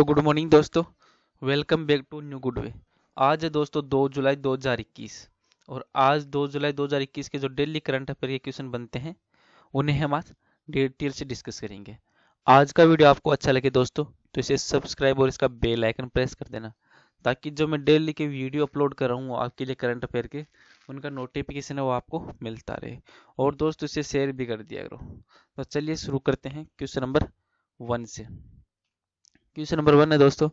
Hello good morning दोस्तों। Welcome back to new good way. आज है दोस्तों 2 जुलाई 2021 और आज 2 जुलाई 2021 के जो डेली करंट अफेयर के क्वेश्चन बनते हैं उन्हें हम आज डिटेल से डिस्कस करेंगे। आज का वीडियो आपको अच्छा लगे दोस्तों तो इसे सब्सक्राइब और इसका बेल आइकन प्रेस कर देना ताकि जो मैं डेली के वीडियो अपलोड कर रहा हूँ आपके लिए करंट अफेयर के उनका नोटिफिकेशन है वो आपको मिलता रहे। और दोस्तों इसे शेयर भी कर दिया करो। तो चलिए शुरू करते हैं क्वेश्चन नंबर 1 से। क्वेश्चन नंबर 1 है दोस्तों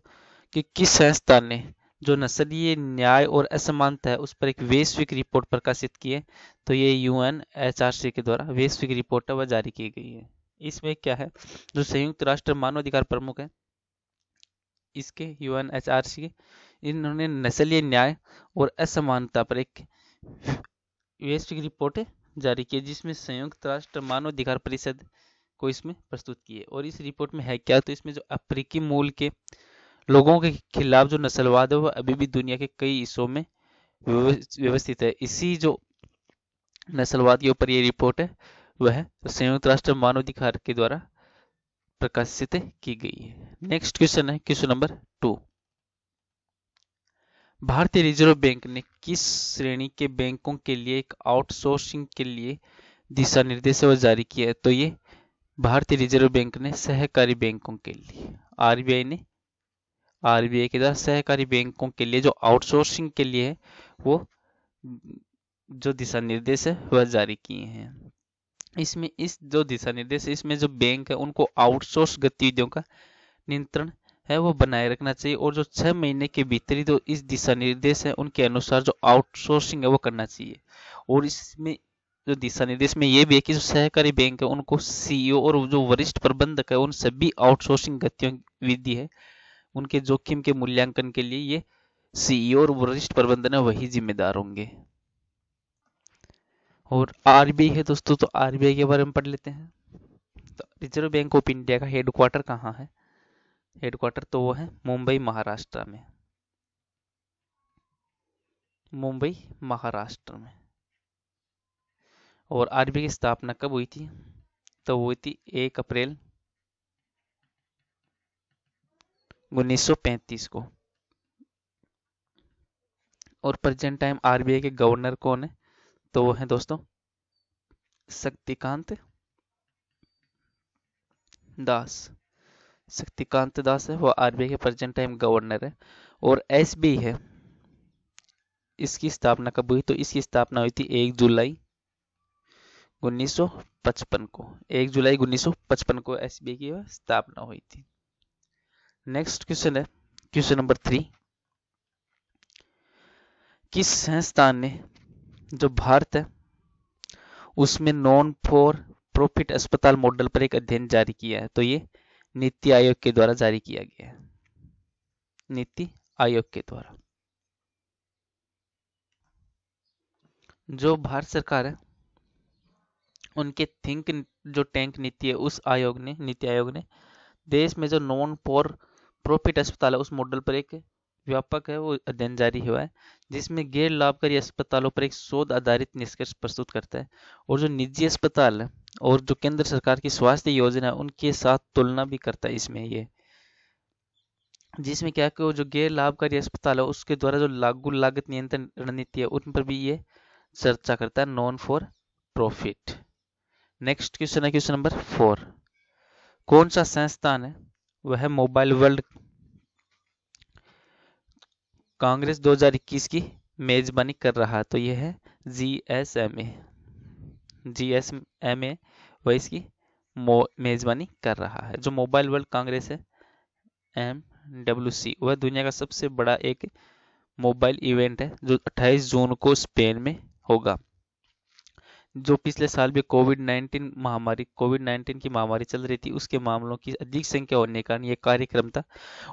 कि किस संस्थान ने जो नस्लीय न्याय और असमानता है उस पर एक वैश्विक रिपोर्ट प्रकाशित की है। तो ये UNHRC के द्वारा वैश्विक रिपोर्ट है वह जारी की गई है। इसमें क्या है, जो संयुक्त राष्ट्र मानवाधिकार प्रमुख है इसके UNHRC के, इन्होंने नस्लीय न्याय और असमानता पर एक वैश्विक रिपोर्ट जारी की है जिसमें संयुक्त राष्ट्र मानवाधिकार परिषद को इसमें प्रस्तुत की है। और इस रिपोर्ट में है क्या, तो इसमें जो अफ्रीकी मूल के लोगों के खिलाफ जो नस्लवाद है वह अभी भी दुनिया के कई हिस्सों में व्यवस्थित है। इसी जो नस्लवाद के ऊपर ये रिपोर्ट है वह संयुक्त राष्ट्र मानवाधिकार के द्वारा प्रकाशित की गई है। नेक्स्ट क्वेश्चन है क्वेश्चन नंबर 2। भारतीय रिजर्व बैंक ने किस श्रेणी के बैंकों के लिए एक आउटसोर्सिंग के लिए दिशा निर्देश जारी किया है। तो ये भारतीय रिजर्व बैंक ने सहकारी बैंकों के लिए आरबीआई के द्वारा सहकारी बैंकों के लिए जो आउटसोर्सिंग के लिए है वो जो दिशा निर्देश है वह जारी किए हैं। इसमें इस जो दिशा निर्देश है इसमें जो बैंक है उनको आउटसोर्स गतिविधियों का नियंत्रण है वो बनाए रखना चाहिए और जो 6 महीने के भीतर जो इस दिशा निर्देश है उनके अनुसार जो आउटसोर्सिंग है वो करना चाहिए। और इसमें जो दिशा निर्देश में ये भी है कि जो सहकारी बैंक है उनको सीईओ और जो वरिष्ठ प्रबंधक है उन सभी आउटसोर्सिंग गतिविधि है उनके जोखिम के मूल्यांकन के लिए ये सीईओ और वरिष्ठ प्रबंधन है वही जिम्मेदार होंगे। और आरबीआई है दोस्तों, तो आरबीआई के बारे में पढ़ लेते हैं। तो रिजर्व बैंक ऑफ इंडिया का हेडक्वार्टर कहाँ है। हेडक्वार्टर तो वो है मुंबई महाराष्ट्र में। मुंबई महाराष्ट्र में। और आरबीआई की स्थापना कब हुई थी, तो वो हुई थी 1 अप्रैल 1935 को। और प्रेजेंट टाइम आरबीआई के गवर्नर कौन है, तो वो है दोस्तों शक्तिकांत दास। शक्तिकांत दास है वो आरबीआई के प्रेजेंट टाइम गवर्नर है। और एसबीआई है, इसकी स्थापना कब हुई, तो इसकी स्थापना हुई थी 1 जुलाई 1955 को। 1 जुलाई 1955 को एसबीआई की स्थापना हुई थी। नेक्स्ट क्वेश्चन है क्वेश्चन नंबर 3। किस संस्थान ने जो भारत है उसमें नॉन फॉर प्रॉफिट अस्पताल मॉडल पर एक अध्ययन जारी किया है। तो ये नीति आयोग के द्वारा जारी किया गया है। नीति आयोग के द्वारा जो भारत सरकार है उनके थिंक जो टैंक नीति है उस नीति आयोग ने देश में जो नॉन फॉर प्रॉफिट अस्पताल है उस मॉडल पर एक व्यापक है वो अध्ययन जारी हुआ है जिसमें गैर लाभकारी अस्पतालों पर एक शोध आधारित निष्कर्ष प्रस्तुत करता है। और जो निजी अस्पताल है और जो केंद्र सरकार की स्वास्थ्य योजना है उनके साथ तुलना भी करता है इसमें ये, जिसमें क्या कि जो गैर लाभकारी अस्पताल है उसके द्वारा जो लागू लागत नियंत्रण रणनीति है उन पर भी ये चर्चा करता है, non for profit. Next question है क्वेश्चन नंबर 4। कौन सा संस्थान है वह मोबाइल वर्ल्ड कांग्रेस 2021 की मेजबानी कर रहा है। तो यह है जीएसएमए वह इसकी मेजबानी कर रहा है। जो मोबाइल वर्ल्ड कांग्रेस है MWC वह दुनिया का सबसे बड़ा एक मोबाइल इवेंट है जो 28 जून को स्पेन में होगा। जो पिछले साल भी कोविड-19 की महामारी चल रही थी उसके मामलों की अधिक संख्या होने के कारण ये कार्यक्रम था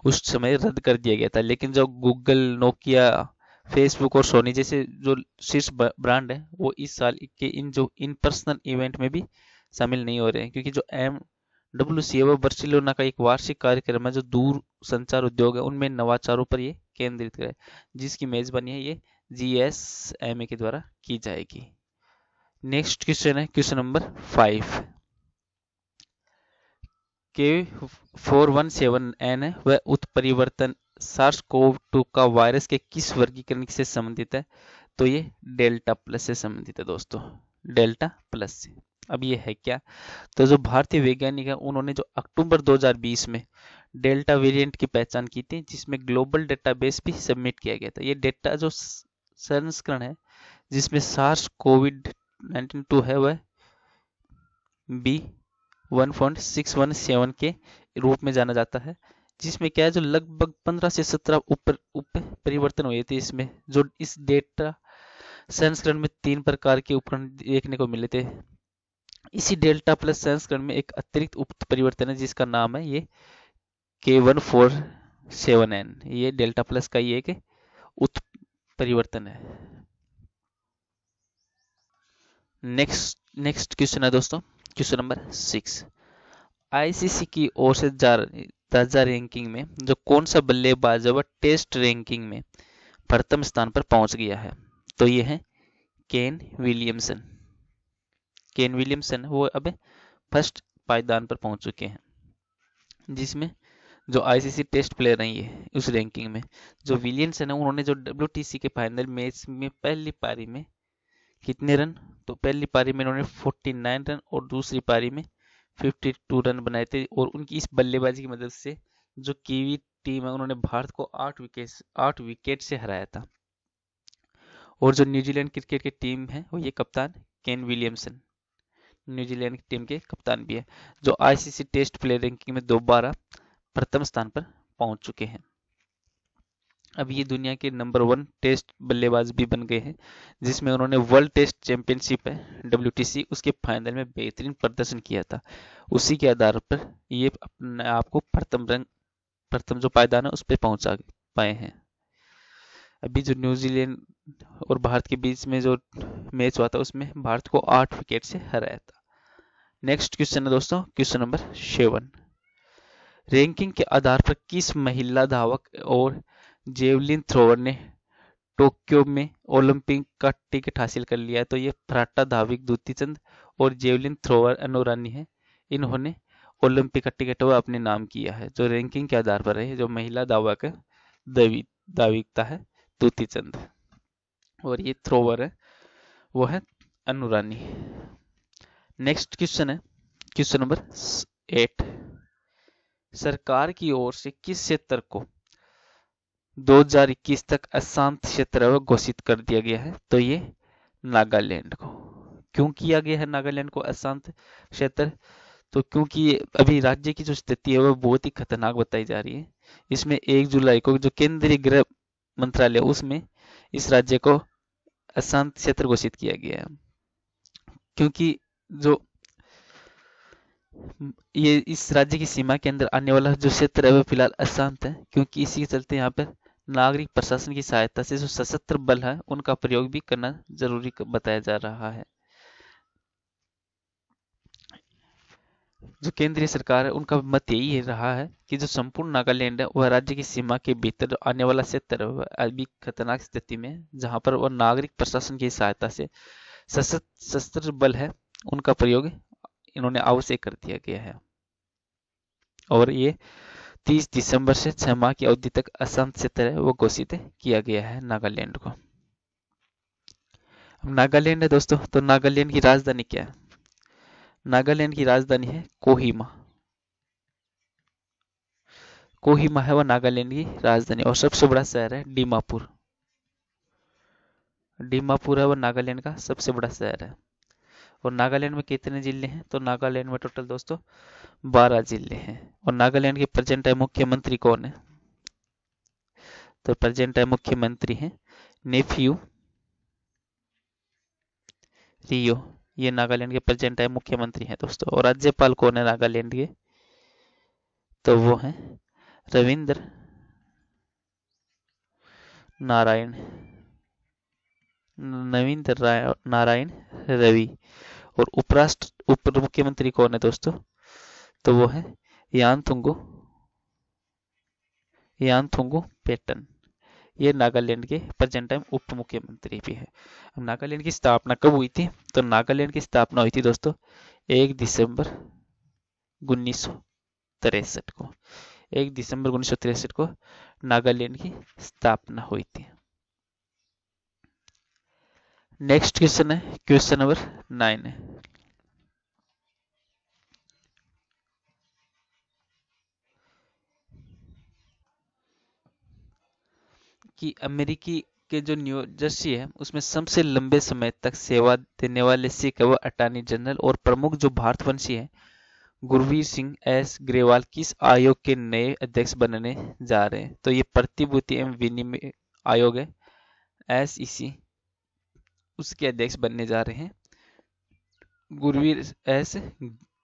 उस समय रद्द कर दिया गया था। लेकिन जो गूगल, नोकिया, फेसबुक और सोनी जैसे जो शीर्ष ब्रांड है वो इस साल के इन पर्सनल इवेंट में भी शामिल नहीं हो रहे हैं क्योंकि जो MWC है वो बार्सिलोना का एक वार्षिक कार्यक्रम है जो दूर संचार उद्योग है उनमें नवाचारों पर ये केंद्रित है जिसकी मेजबानी है ये GSMA के द्वारा की जाएगी। नेक्स्ट क्वेश्चन है क्वेश्चन नंबर 5। K417N है वह उत्परिवर्तन SARS-CoV-2 का वायरस के किस वर्गीकरण से संबंधित है? तो ये डेल्टा प्लस से संबंधित है दोस्तों, डेल्टा प्लस से। अब ये है क्या? तो जो भारतीय वैज्ञानिक है उन्होंने जो अक्टूबर 2020 में डेल्टा वेरिएंट की पहचान की थी, जिसमें ग्लोबल डेटाबेस भी सबमिट किया गया था। ये डेटा जो संस्करण है जिसमें सार्स कोविड 19 है वह B1.617 के रूप में जाना जाता है, जिसमें क्या है जो लगभग 15 से 17 ऊपर परिवर्तन हुए थे। इसमें जो इस डेटा संस्करण में 3 प्रकार के उपकरण देखने को मिले थे। इसी डेल्टा प्लस संस्करण में एक अतिरिक्त उप परिवर्तन है जिसका नाम है ये K147N। ये डेल्टा प्लस का ये एक उत्परिवर्तन है। नेक्स्ट क्वेश्चन है दोस्तों, क्वेश्चन नंबर 6। आईसीसी की ओर से ताजा रैंकिंग में जो कौन सा बल्लेबाज है वह टेस्ट रैंकिंग में प्रथम स्थान पर पहुंच गया है? तो ये है केन विलियमसन। केन विलियमसन वो अब फर्स्ट पायदान पर पहुंच चुके हैं, जिसमें जो आईसीसी टेस्ट प्लेयर रही है उस रैंकिंग में जो विलियमसन है उन्होंने जो WTC के फाइनल मैच में पहली पारी में कितने रन, तो पहली पारी में उन्होंने 49 रन और दूसरी पारी में 52 रन बनाए थे। और उनकी इस बल्लेबाजी की मदद से जो कीवी टीम है उन्होंने भारत को 8 विकेट से हराया था। और जो न्यूजीलैंड क्रिकेट की टीम है वो ये कप्तान केन विलियमसन न्यूजीलैंड की टीम के कप्तान भी है, जो आईसीसी टेस्ट प्लेयर रैंकिंग में दोबारा प्रथम स्थान पर पहुंच चुके हैं। अब ये दुनिया के नंबर 1 टेस्ट बल्लेबाज भी बन गए हैं, जिसमें उन्होंने वर्ल्ड टेस्ट चैंपियनशिप है WTC उसके फाइनल में बेहतरीन प्रदर्शन किया था। उसी के आधार पर ये अपने आप को प्रथम जो पायदान है उस पर पहुंचा पाए हैं। अभी जो न्यूजीलैंड और भारत के बीच में जो मैच हुआ था उसमें भारत को 8 विकेट से हराया था। नेक्स्ट क्वेश्चन है दोस्तों, क्वेश्चन नंबर 7। रैंकिंग के आधार पर किस महिला धावक और जेवलिन थ्रोवर ने टोक्यो में ओलंपिक का टिकट हासिल कर लिया है? तो ये फर्राटा धावक द्युति चंद और जेवलिन थ्रोवर अनु रानी है। इन्होंने ओलंपिक का टिकट वो अपने नाम किया है। जो रैंकिंग के आधार पर है जो महिला धावक धाविकता है द्युति चंद और ये थ्रोवर है वो है अनु रानी। नेक्स्ट क्वेश्चन है क्वेश्चन नंबर 8। सरकार की ओर से किस क्षेत्र को 2021 तक अशांत क्षेत्र घोषित कर दिया गया है? तो ये नागालैंड को। क्यों किया गया है नागालैंड को अशांत क्षेत्र? तो क्योंकि अभी राज्य की जो स्थिति है वो बहुत ही खतरनाक बताई जा रही है। इसमें 1 जुलाई को जो केंद्रीय गृह मंत्रालय उसमें इस राज्य को अशांत क्षेत्र घोषित किया गया है, क्योंकि जो ये इस राज्य की सीमा के अंदर आने वाला जो क्षेत्र है वो फिलहाल अशांत है, क्योंकि इसी के चलते यहाँ पर नागरिक प्रशासन की सहायता से जो सशस्त्र बल है उनका प्रयोग भी करना जरूरी बताया जा रहा है। जो केंद्रीय सरकार है उनका मत यही रहा है कि जो संपूर्ण नागालैंड है वह राज्य की सीमा के भीतर आने वाला क्षेत्र है वह अभी खतरनाक स्थिति में है, जहां पर वह नागरिक प्रशासन की सहायता से सशस्त्र बल है उनका प्रयोग इन्होंने आवश्यक कर दिया गया है। और ये 30 दिसंबर से 6 माह की अवधि तक अशांत क्षेत्र है वो घोषित किया गया है नागालैंड को। अब नागालैंड है दोस्तों, तो नागालैंड की राजधानी क्या है? नागालैंड की राजधानी है कोहिमा। कोहिमा है वह नागालैंड की राजधानी और सबसे बड़ा शहर है दीमापुर। दीमापुर है वह नागालैंड का सबसे बड़ा शहर है। और नागालैंड में कितने जिले हैं? तो नागालैंड में टोटल दोस्तों 12 जिले हैं। और नागालैंड के प्रेजेंट है मुख्यमंत्री कौन है? तो प्रेजेंट है मुख्यमंत्री है नेफ्यू रियो। ये नागालैंड के प्रेजेंट है मुख्यमंत्री हैं दोस्तों। और राज्यपाल कौन है नागालैंड के? तो वो है रविंद्र नारायण रवि। और उप मुख्यमंत्री कौन है दोस्तों? तो वो है यानथुंगु पेटन। ये नागालैंड के प्रेजेंट टाइम उप मुख्यमंत्री भी है। अब नागालैंड की स्थापना कब हुई थी? तो नागालैंड की स्थापना हुई थी दोस्तों 1 दिसंबर 1900 1963 को, 1 दिसंबर 1963 को नागालैंड की स्थापना हुई थी। नेक्स्ट क्वेश्चन है क्वेश्चन नंबर 9 है कि अमेरिकी के जो न्यू जर्सी है उसमें सबसे लंबे समय तक सेवा देने वाले सिख है वो अटॉर्नी जनरल और प्रमुख जो भारतवंशी है गुरवीर सिंह एस ग्रेवाल किस आयोग के नए अध्यक्ष बनने जा रहे हैं? तो ये प्रतिभूति एवं विनिमय आयोग है, SEC, उसके अध्यक्ष बनने जा रहे हैं गुरवीर एस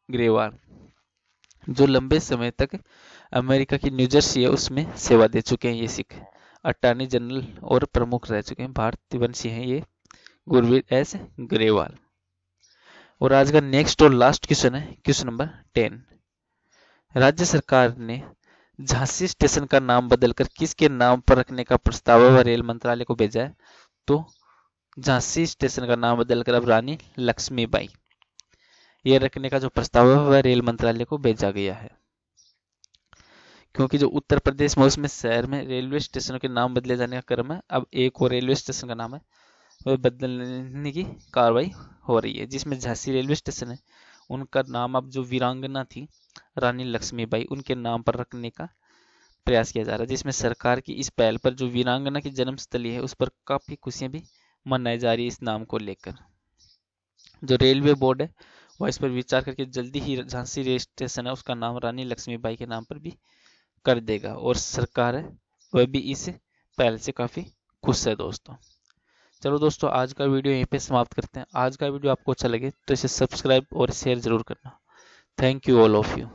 ग्रेवाल, जो लंबे समय तक अमेरिका की न्यू जर्सी है उसमें सेवा दे चुके हैं। ये सिख अटॉर्नी जनरल और प्रमुख रह चुके हैं, भारतीय वंशी हैं ये गुरवीर एस ग्रेवाल। और आज का नेक्स्ट और लास्ट क्वेश्चन है क्वेश्चन नंबर 10। राज्य सरकार ने झांसी स्टेशन का नाम बदलकर किसके नाम पर रखने का प्रस्ताव रेल मंत्रालय को भेजा है? तो झांसी स्टेशन का नाम बदलकर अब रानी लक्ष्मीबाई ये रखने का जो प्रस्ताव है वह रेल मंत्रालय को भेजा गया है, क्योंकि जो उत्तर प्रदेश में उसमें शहर में रेलवे स्टेशनों के नाम बदले जाने का क्रम है। अब एक और रेलवे स्टेशन का नाम है वह बदलने की कार्रवाई हो रही है, जिसमें झांसी रेलवे स्टेशन है उनका नाम अब जो वीरांगना थी रानी लक्ष्मीबाई उनके नाम पर रखने का प्रयास किया जा रहा है, जिसमें सरकार की इस पहल पर जो वीरांगना की जन्मस्थली है उस पर काफी खुशियां भी मनाई जा रही है इस नाम को लेकर। जो रेलवे बोर्ड है वह इस पर विचार करके जल्दी ही झांसी रेल स्टेशन है उसका नाम रानी लक्ष्मीबाई के नाम पर भी कर देगा, और सरकार है वह भी इस पहल से काफी खुश है दोस्तों। चलो दोस्तों आज का वीडियो यहीं पे समाप्त करते हैं। आज का वीडियो आपको अच्छा लगे तो इसे सब्सक्राइब और शेयर जरूर करना। Thank you all of you.